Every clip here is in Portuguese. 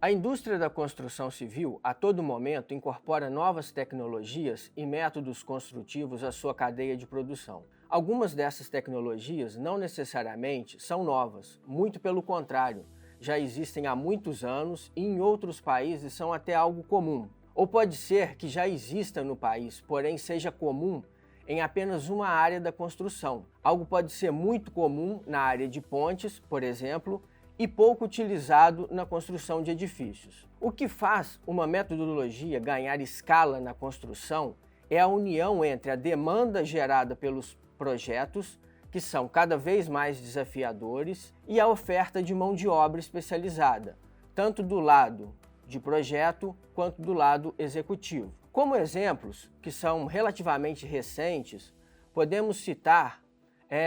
A indústria da construção civil, a todo momento, incorpora novas tecnologias e métodos construtivos à sua cadeia de produção. Algumas dessas tecnologias não necessariamente são novas, muito pelo contrário, já existem há muitos anos e em outros países são até algo comum. Ou pode ser que já exista no país, porém seja comum em apenas uma área da construção. Algo pode ser muito comum na área de pontes, por exemplo, e pouco utilizado na construção de edifícios. O que faz uma metodologia ganhar escala na construção é a união entre a demanda gerada pelos projetos, que são cada vez mais desafiadores, e a oferta de mão de obra especializada, tanto do lado de projeto quanto do lado executivo. Como exemplos, que são relativamente recentes, podemos citar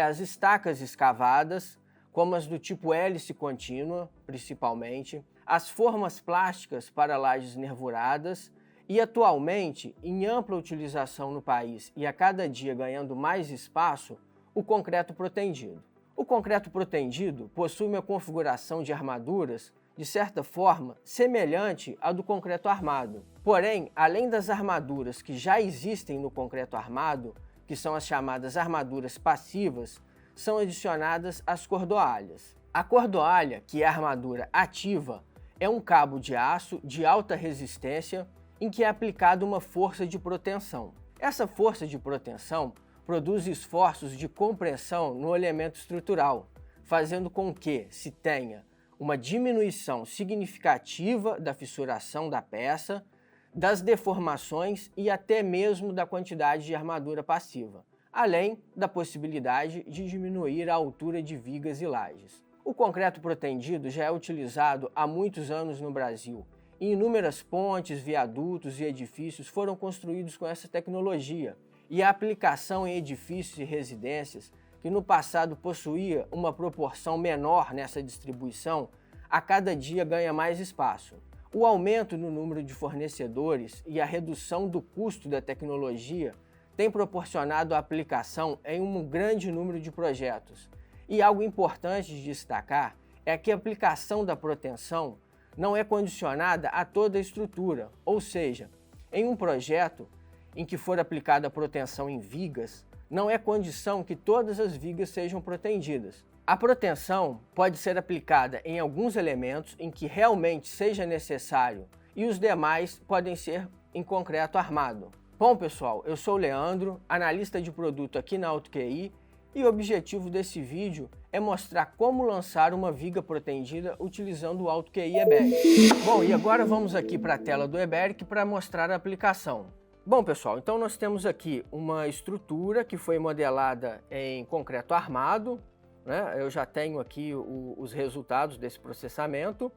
as estacas escavadas, como as do tipo hélice contínua, principalmente, as formas plásticas para lajes nervuradas e, atualmente, em ampla utilização no país e a cada dia ganhando mais espaço, o concreto protendido. O concreto protendido possui uma configuração de armaduras, de certa forma, semelhante à do concreto armado. Porém, além das armaduras que já existem no concreto armado, que são as chamadas armaduras passivas, são adicionadas as cordoalhas. A cordoalha, que é a armadura ativa, é um cabo de aço de alta resistência em que é aplicada uma força de proteção. Essa força de proteção produz esforços de compressão no elemento estrutural, fazendo com que se tenha uma diminuição significativa da fissuração da peça, das deformações e até mesmo da quantidade de armadura passiva, além da possibilidade de diminuir a altura de vigas e lajes. O concreto protendido já é utilizado há muitos anos no Brasil e inúmeras pontes, viadutos e edifícios foram construídos com essa tecnologia, e a aplicação em edifícios e residências, que no passado possuía uma proporção menor nessa distribuição, a cada dia ganha mais espaço. O aumento no número de fornecedores e a redução do custo da tecnologia tem proporcionado a aplicação em um grande número de projetos. E algo importante de destacar é que a aplicação da proteção não é condicionada a toda a estrutura, ou seja, em um projeto em que for aplicada a proteção em vigas, não é condição que todas as vigas sejam protegidas. A proteção pode ser aplicada em alguns elementos em que realmente seja necessário e os demais podem ser em concreto armado. Bom, pessoal, eu sou o Leandro, analista de produto aqui na AutoQI, e o objetivo desse vídeo é mostrar como lançar uma viga protegida utilizando o AutoQI eBeric. Bom, e agora vamos aqui para a tela do eBeric para mostrar a aplicação. Bom, pessoal, então nós temos aqui uma estrutura que foi modelada em concreto armado, né? Eu já tenho aqui os resultados desse processamento.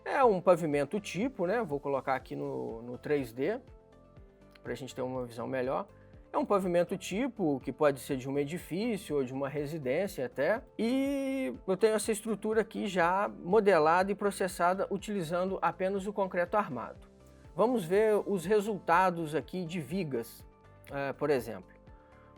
É um pavimento tipo, né? Vou colocar aqui no 3D para a gente ter uma visão melhor. É um pavimento tipo que pode ser de um edifício ou de uma residência até. E eu tenho essa estrutura aqui já modelada e processada utilizando apenas o concreto armado. Vamos ver os resultados aqui de vigas, por exemplo.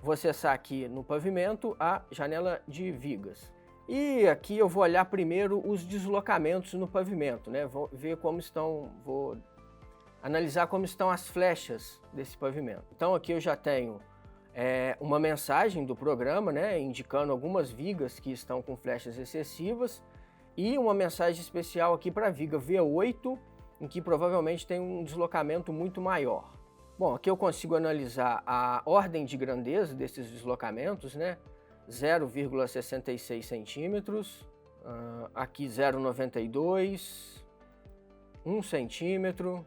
Vou acessar aqui no pavimento a janela de vigas. E aqui eu vou olhar primeiro os deslocamentos no pavimento, né? Vou ver como estão, vou analisar como estão as flechas desse pavimento. Então aqui eu já tenho uma mensagem do programa, né, indicando algumas vigas que estão com flechas excessivas e uma mensagem especial aqui para a viga V8, em que provavelmente tem um deslocamento muito maior. Bom, aqui eu consigo analisar a ordem de grandeza desses deslocamentos, né? 0,66 centímetros, aqui 0,92, 1 centímetro,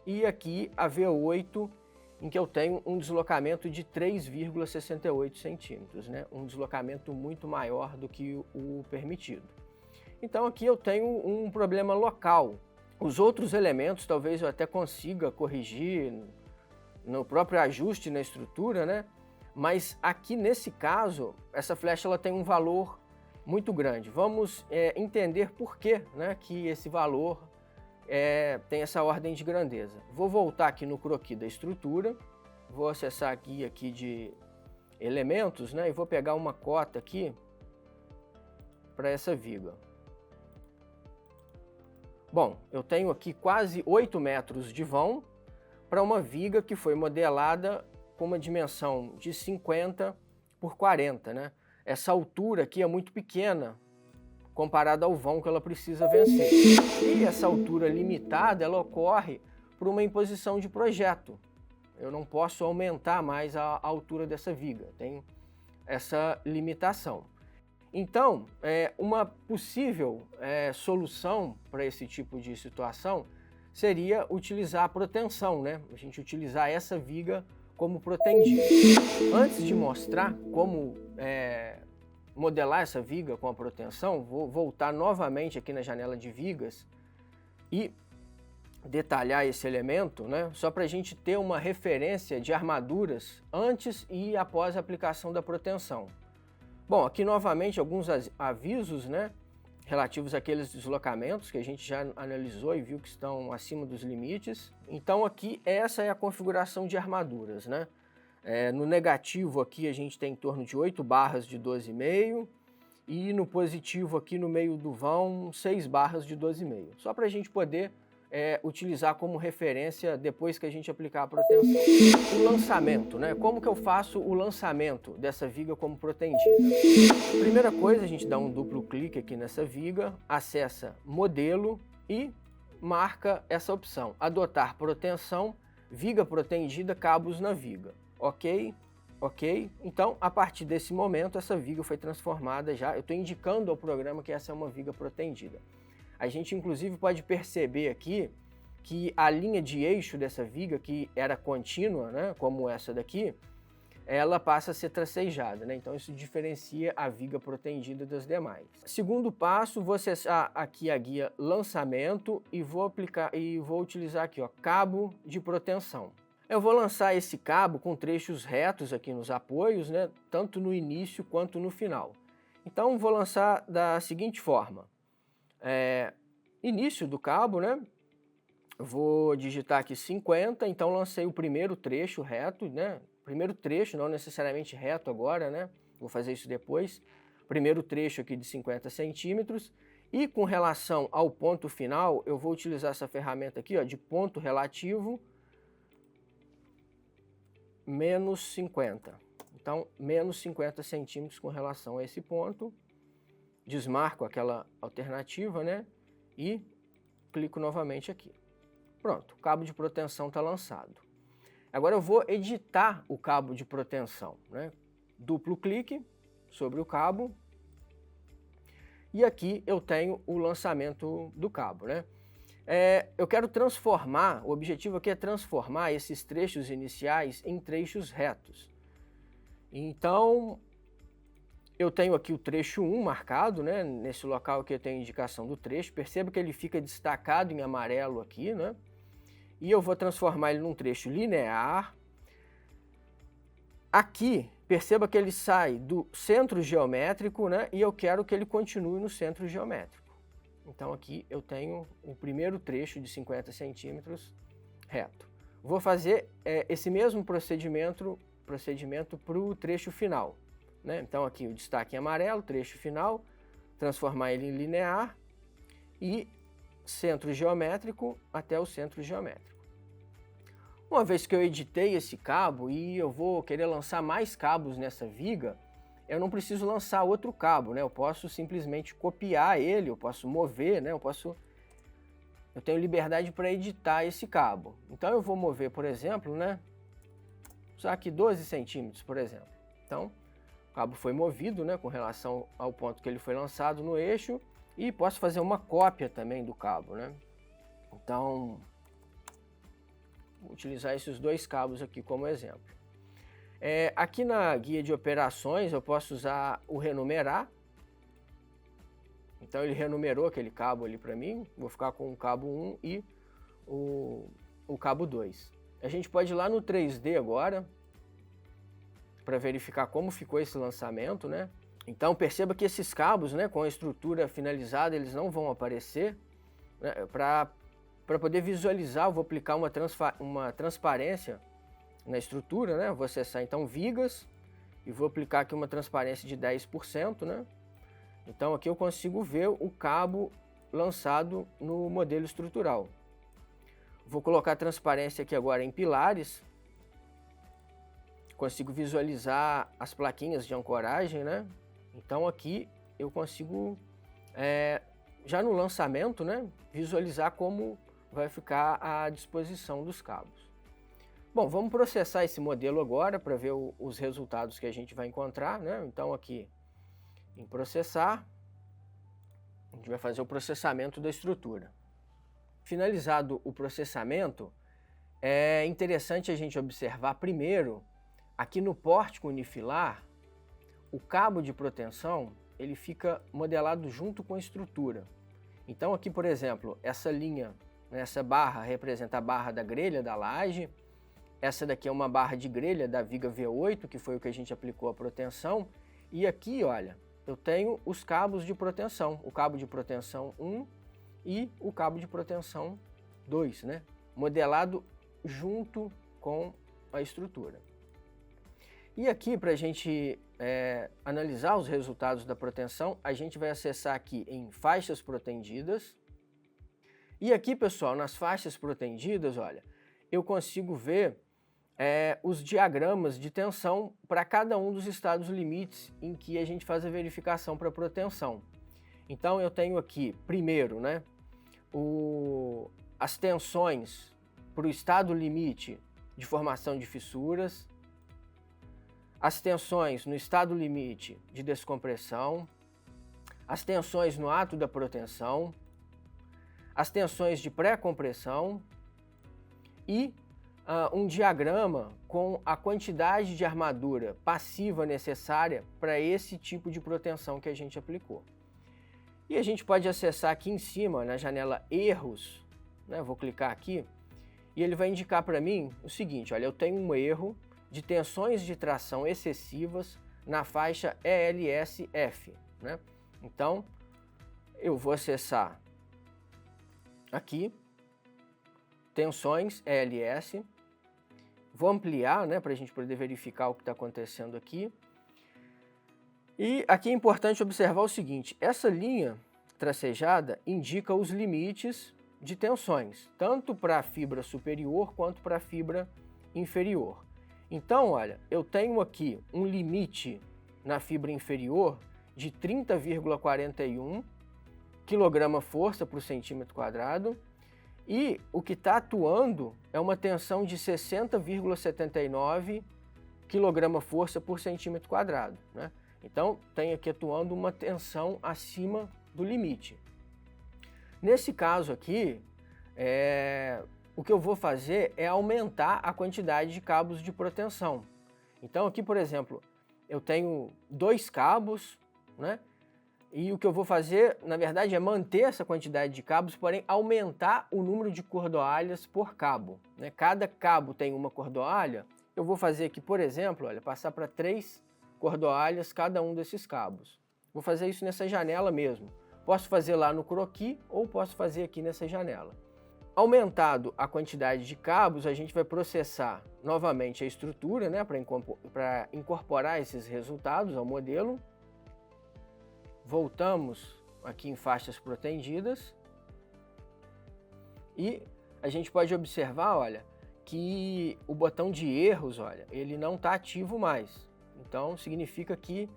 e aqui a V8, em que eu tenho um deslocamento de 3,68 centímetros, né? Um deslocamento muito maior do que o permitido. Então aqui eu tenho um problema local. Os outros elementos talvez eu até consiga corrigir no próprio ajuste na estrutura, né? Mas aqui nesse caso, essa flecha ela tem um valor muito grande. Vamos entender por que, né, que esse valor tem essa ordem de grandeza. Vou voltar aqui no croquis da estrutura, vou acessar aqui de elementos, né, e vou pegar uma cota aqui para essa viga. Bom, eu tenho aqui quase 8 metros de vão para uma viga que foi modelada com uma dimensão de 50 por 40, né? Essa altura aqui é muito pequena comparada ao vão que ela precisa vencer. E essa altura limitada, ela ocorre por uma imposição de projeto. Eu não posso aumentar mais a altura dessa viga, tem essa limitação. Então, uma possível solução para esse tipo de situação seria utilizar a proteção, né? A gente utilizar essa viga como protendida. Antes de mostrar como modelar essa viga com a proteção, vou voltar novamente aqui na janela de vigas e detalhar esse elemento, né? Só para a gente ter uma referência de armaduras antes e após a aplicação da proteção. Bom, aqui novamente alguns avisos, né, relativos àqueles deslocamentos que a gente já analisou e viu que estão acima dos limites. Então aqui essa é a configuração de armaduras, né? No negativo aqui a gente tem em torno de 8 barras de 12,5 e no positivo aqui no meio do vão 6 barras de 12,5. Só para a gente poder utilizar como referência depois que a gente aplicar a proteção. O lançamento, né? Como que eu faço o lançamento dessa viga como protendida? Primeira coisa, a gente dá um duplo clique aqui nessa viga, acessa modelo e marca essa opção, adotar proteção, viga protendida, cabos na viga. Ok, ok. Então, a partir desse momento, essa viga foi transformada já. Eu estou indicando ao programa que essa é uma viga protendida. A gente, inclusive, pode perceber aqui que a linha de eixo dessa viga, que era contínua, né, como essa daqui, ela passa a ser tracejada, né? Então, isso diferencia a viga protendida das demais. Segundo passo, vou acessar aqui a guia lançamento e vou utilizar aqui, ó, cabo de proteção. Eu vou lançar esse cabo com trechos retos aqui nos apoios, né, tanto no início quanto no final. Então, vou lançar da seguinte forma. Início do cabo, né? Vou digitar aqui 50, então lancei o primeiro trecho reto, né? Primeiro trecho, não necessariamente reto agora, né? Vou fazer isso depois. Primeiro trecho aqui de 50 centímetros. E com relação ao ponto final, eu vou utilizar essa ferramenta aqui, ó, de ponto relativo, menos 50. Então, menos 50 centímetros com relação a esse ponto. Desmarco aquela alternativa, né? E clico novamente aqui. Pronto, o cabo de proteção está lançado. Agora eu vou editar o cabo de proteção, né? Duplo clique sobre o cabo. E aqui eu tenho o lançamento do cabo, né? Eu quero transformar, o objetivo aqui é transformar esses trechos iniciais em trechos retos. Então, eu tenho aqui o trecho 1 marcado, né? Nesse local que eu tenho a indicação do trecho. Perceba que ele fica destacado em amarelo aqui, né? E eu vou transformar ele num trecho linear. Aqui, perceba que ele sai do centro geométrico, né? E eu quero que ele continue no centro geométrico. Então aqui eu tenho o primeiro trecho de 50 centímetros reto. Vou fazer esse mesmo procedimento para o trecho final, né? Então aqui o destaque em amarelo, trecho final, transformar ele em linear e centro geométrico até o centro geométrico. Uma vez que eu editei esse cabo e eu vou querer lançar mais cabos nessa viga, eu não preciso lançar outro cabo, né? Eu posso simplesmente copiar ele, eu posso mover, né? Eu tenho liberdade para editar esse cabo. Então eu vou mover, por exemplo, né? Usar aqui 12 centímetros, por exemplo. Então, o cabo foi movido, né? Com relação ao ponto que ele foi lançado no eixo. E posso fazer uma cópia também do cabo, né? Então, vou utilizar esses dois cabos aqui como exemplo. Aqui na guia de operações eu posso usar o renumerar. Então ele renumerou aquele cabo ali para mim. Vou ficar com o cabo 1 e o cabo 2. A gente pode ir lá no 3D agora para verificar como ficou esse lançamento, né? Então perceba que esses cabos, né, com a estrutura finalizada, eles não vão aparecer, né? Para poder visualizar, eu vou aplicar uma transparência na estrutura, né? Vou acessar então vigas e vou aplicar aqui uma transparência de 10%, né? Então aqui eu consigo ver o cabo lançado no modelo estrutural. Vou colocar transparência aqui agora em pilares. Consigo visualizar as plaquinhas de ancoragem, né? Então aqui eu consigo, já no lançamento, né, visualizar como vai ficar a disposição dos cabos. Bom, vamos processar esse modelo agora para ver os resultados que a gente vai encontrar, né? Então aqui em processar, a gente vai fazer o processamento da estrutura. Finalizado o processamento, é interessante a gente observar primeiro, aqui no pórtico unifilar, o cabo de proteção ele fica modelado junto com a estrutura. Então aqui, por exemplo, essa linha, né, essa barra representa a barra da grelha da laje, essa daqui é uma barra de grelha da viga V8, que foi o que a gente aplicou a proteção, e aqui, olha, eu tenho os cabos de proteção, o cabo de proteção 1 e o cabo de proteção 2, né, modelado junto com a estrutura. E aqui, para a gente analisar os resultados da proteção, a gente vai acessar aqui em faixas protendidas. E aqui, pessoal, nas faixas protendidas, olha, eu consigo ver os diagramas de tensão para cada um dos estados limites em que a gente faz a verificação para proteção. Então, eu tenho aqui, primeiro, né, as tensões para o estado limite de formação de fissuras, as tensões no estado limite de descompressão, as tensões no ato da proteção, as tensões de pré-compressão e um diagrama com a quantidade de armadura passiva necessária para esse tipo de proteção que a gente aplicou. E a gente pode acessar aqui em cima, na janela Erros, né? Vou clicar aqui, e ele vai indicar para mim o seguinte, olha, eu tenho um erro de tensões de tração excessivas na faixa ELSF, né? Então, eu vou acessar aqui, tensões ELS, vou ampliar, né, para a gente poder verificar o que está acontecendo aqui. E aqui é importante observar o seguinte, essa linha tracejada indica os limites de tensões, tanto para a fibra superior quanto para a fibra inferior. Então, olha, eu tenho aqui um limite na fibra inferior de 30,41 kgf por centímetro quadrado e o que está atuando é uma tensão de 60,79 kgf por centímetro quadrado, né? Então, tem aqui atuando uma tensão acima do limite. Nesse caso aqui, o que eu vou fazer é aumentar a quantidade de cabos de proteção. Então aqui, por exemplo, eu tenho 2 cabos, né? E o que eu vou fazer, na verdade, é manter essa quantidade de cabos, porém aumentar o número de cordoalhas por cabo, né? Cada cabo tem uma cordoalha, eu vou fazer aqui, por exemplo, olha, passar para 3 cordoalhas cada um desses cabos. Vou fazer isso nessa janela mesmo. Posso fazer lá no croquis ou posso fazer aqui nessa janela. Aumentado a quantidade de cabos, a gente vai processar novamente a estrutura, né, para incorporar esses resultados ao modelo. Voltamos aqui em faixas protendidas e a gente pode observar, olha, que o botão de erros, olha, ele não está ativo mais. Então significa que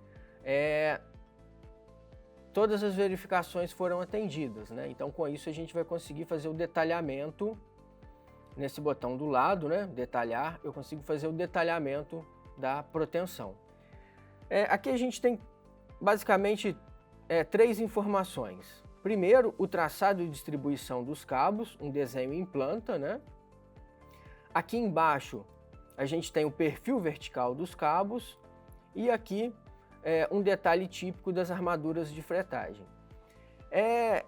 todas as verificações foram atendidas, né? Então, com isso, a gente vai conseguir fazer o detalhamento nesse botão do lado, né? Detalhar, eu consigo fazer o detalhamento da proteção. Aqui a gente tem basicamente 3 informações. Primeiro, o traçado e distribuição dos cabos, um desenho em planta, né? Aqui embaixo, a gente tem o perfil vertical dos cabos e aqui um detalhe típico das armaduras de fretagem. É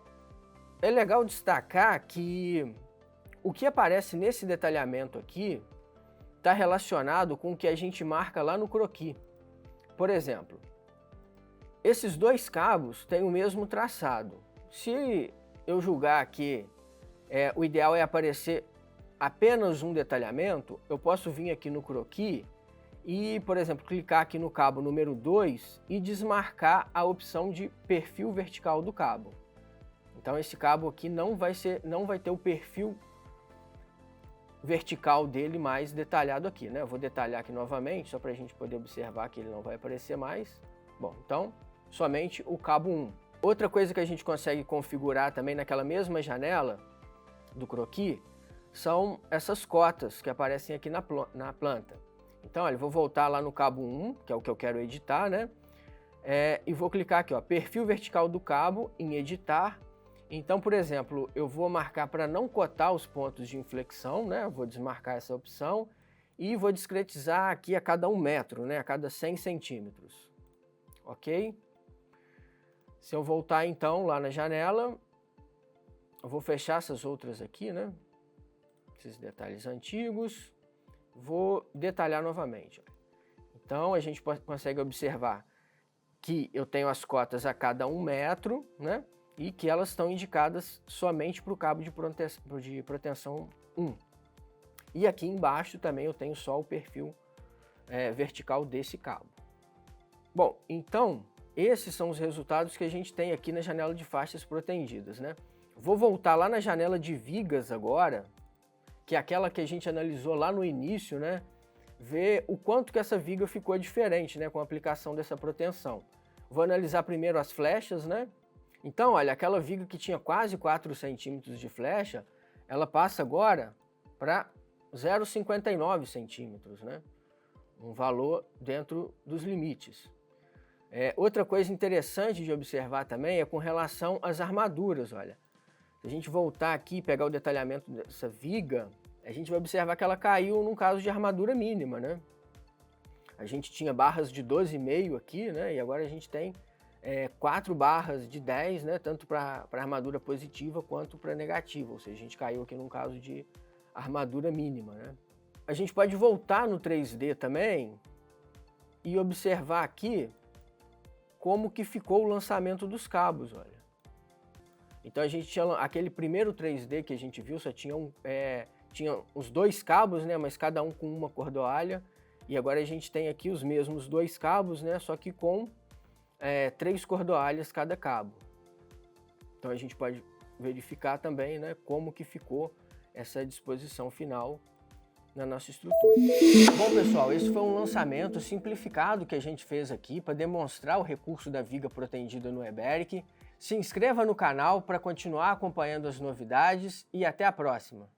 legal destacar que o que aparece nesse detalhamento aqui está relacionado com o que a gente marca lá no croquis. Por exemplo, esses 2 cabos têm o mesmo traçado. Se eu julgar que o ideal é aparecer apenas um detalhamento, eu posso vir aqui no croquis e, por exemplo, clicar aqui no cabo número 2 e desmarcar a opção de perfil vertical do cabo. Então esse cabo aqui não vai ter o perfil vertical dele mais detalhado aqui, né? Eu vou detalhar aqui novamente, só para a gente poder observar que ele não vai aparecer mais. Bom, então, somente o cabo 1. Outra coisa que a gente consegue configurar também naquela mesma janela do croquis são essas cotas que aparecem aqui na planta. Então, olha, eu vou voltar lá no cabo 1, que é o que eu quero editar, né? E vou clicar aqui, ó, perfil vertical do cabo em editar. Então, por exemplo, eu vou marcar para não cotar os pontos de inflexão, né? Eu vou desmarcar essa opção e vou discretizar aqui a cada 1 metro, né? A cada 100 centímetros. Ok? Se eu voltar então lá na janela, eu vou fechar essas outras aqui, né? Esses detalhes antigos. Vou detalhar novamente. Então, a gente consegue observar que eu tenho as cotas a cada 1 metro, né? E que elas estão indicadas somente para o cabo de proteção 1. E aqui embaixo também eu tenho só o perfil vertical desse cabo. Bom, então esses são os resultados que a gente tem aqui na janela de faixas protendidas, né? Vou voltar lá na janela de vigas agora, que é aquela que a gente analisou lá no início, né? Ver o quanto que essa viga ficou diferente, né? Com a aplicação dessa proteção. Vou analisar primeiro as flechas, né? Então, olha, aquela viga que tinha quase 4 centímetros de flecha, ela passa agora para 0,59 centímetros, né? Um valor dentro dos limites. Outra coisa interessante de observar também é com relação às armaduras, olha. Se a gente voltar aqui e pegar o detalhamento dessa viga, a gente vai observar que ela caiu num caso de armadura mínima, né? A gente tinha barras de 12,5 aqui, né? E agora a gente tem 4 barras de 10, né? Tanto para armadura positiva quanto para negativa, ou seja, a gente caiu aqui num caso de armadura mínima, né? A gente pode voltar no 3D também e observar aqui como que ficou o lançamento dos cabos, olha. Então a gente tinha aquele primeiro 3D que a gente viu, só tinha tinha os 2 cabos, né? Mas cada um com uma cordoalha. E agora a gente tem aqui os mesmos 2 cabos, né? Só que com 3 cordoalhas cada cabo. Então a gente pode verificar também, né, como que ficou essa disposição final na nossa estrutura. Bom, pessoal, esse foi um lançamento simplificado que a gente fez aqui para demonstrar o recurso da viga protendida no Eberic. Se inscreva no canal para continuar acompanhando as novidades e até a próxima!